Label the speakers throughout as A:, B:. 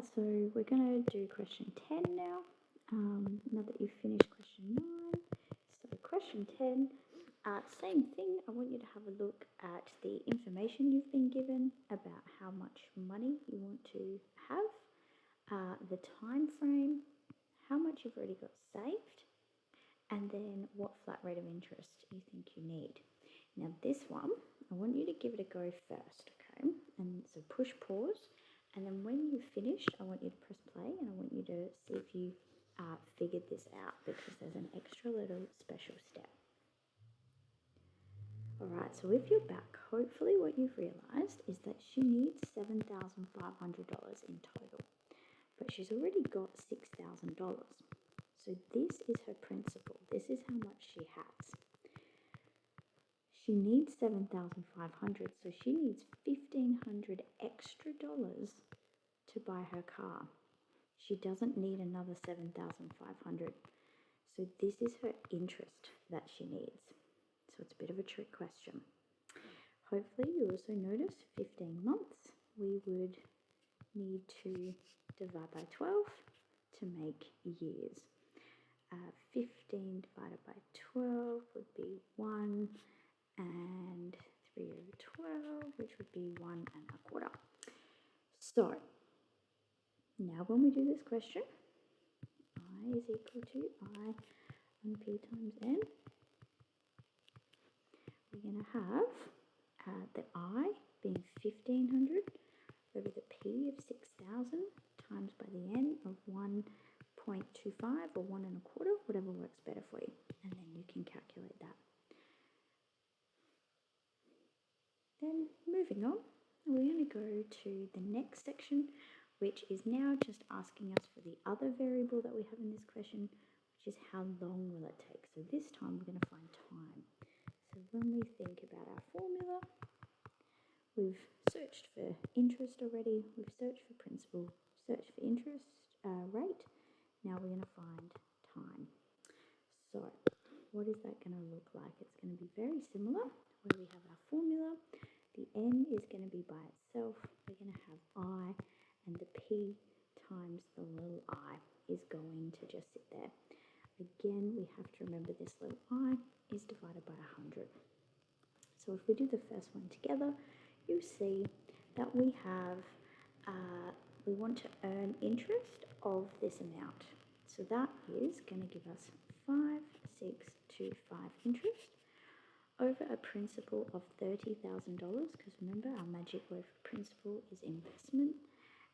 A: Alright, so we're going to do question 10 now. Now that you've finished question 9. So question 10, same thing. I want you to have a look at the information you've been given about how much money you want to have, the time frame, how much you've already got saved, and then what flat rate of interest you think you need. Now this one, I want you to give it a go first, okay? And so push pause. And then when you've finished, I want you to press play and I want you to see if you figured this out, because there's an extra little special step. All right, so if you're back, hopefully what you've realized is that she needs $7,500 in total, but she's already got $6,000. So this is her principal. This is how much she has. She needs $7,500, so she needs $1,500 extra dollars to buy her car. She doesn't need another $7,500. So this is her interest that she needs. So it's a bit of a trick question. Hopefully you also notice 15 months. We would need to divide by 12 to make years. 15 divided by 12 would be 1, and 3 over 12, which would be 1 1/4. So now when we do this question, I is equal to I on P times N. We're going to have the I being 1,500 over the P of 6,000 times by the N of 1.25 or 1 1/4, whatever works better for you. And then you can calculate that. Then moving on, we're going to go to the next section, which is now just asking us for the other variable that we have in this question, which is how long will it take. So this time we're going to find time. So when we think about our formula, we've searched for interest already, we've searched for principal, searched for interest rate. Now we're going to find time. So what is that going to look like? It's going to be very similar, where we have our formula. The N is going to be by itself. We're going to have I, and the P times the little I is going to just sit there. Again, we have to remember this little I is divided by 100. So if we do the first one together, you see that we have, we want to earn interest of this amount. So that is going to give us 5,625 interest over a principal of $30,000, because remember our magic word for principal is investment,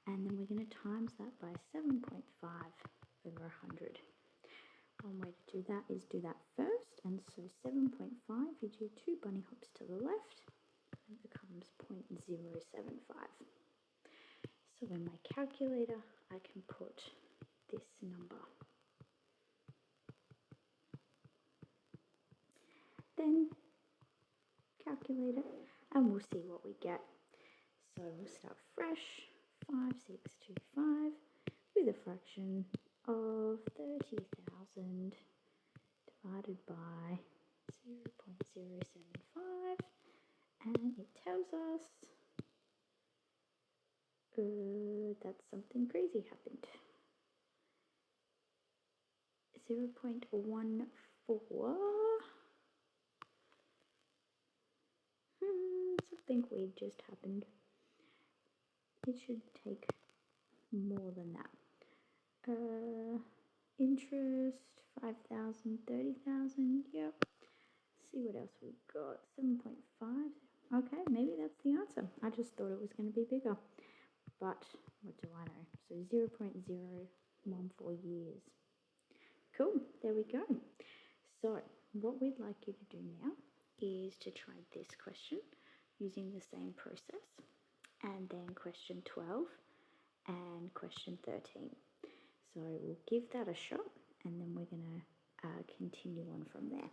A: and then we're going to times that by 7.5 over 100. One way to do that is do that first, and so 7.5, you do 2 bunny hops to the left, and it becomes 0.075. So in my calculator, I can put this number. Then calculate it, and we'll see what we get. So we'll start fresh, 5,625 with a fraction of 30,000 divided by 0.075, and it tells us that something crazy happened. 0.14. Something weird just happened. It should take more than that. Interest, 5,000, 30,000. Yep. See what else we've got. 7.5. Okay, maybe that's the answer. I just thought it was going to be bigger. But what do I know? So 0.014 years. Cool, there we go. So what we'd like you to do now is to try this question using the same process, and then question 12 and question 13. So we'll give that a shot, and then we're going to continue on from there.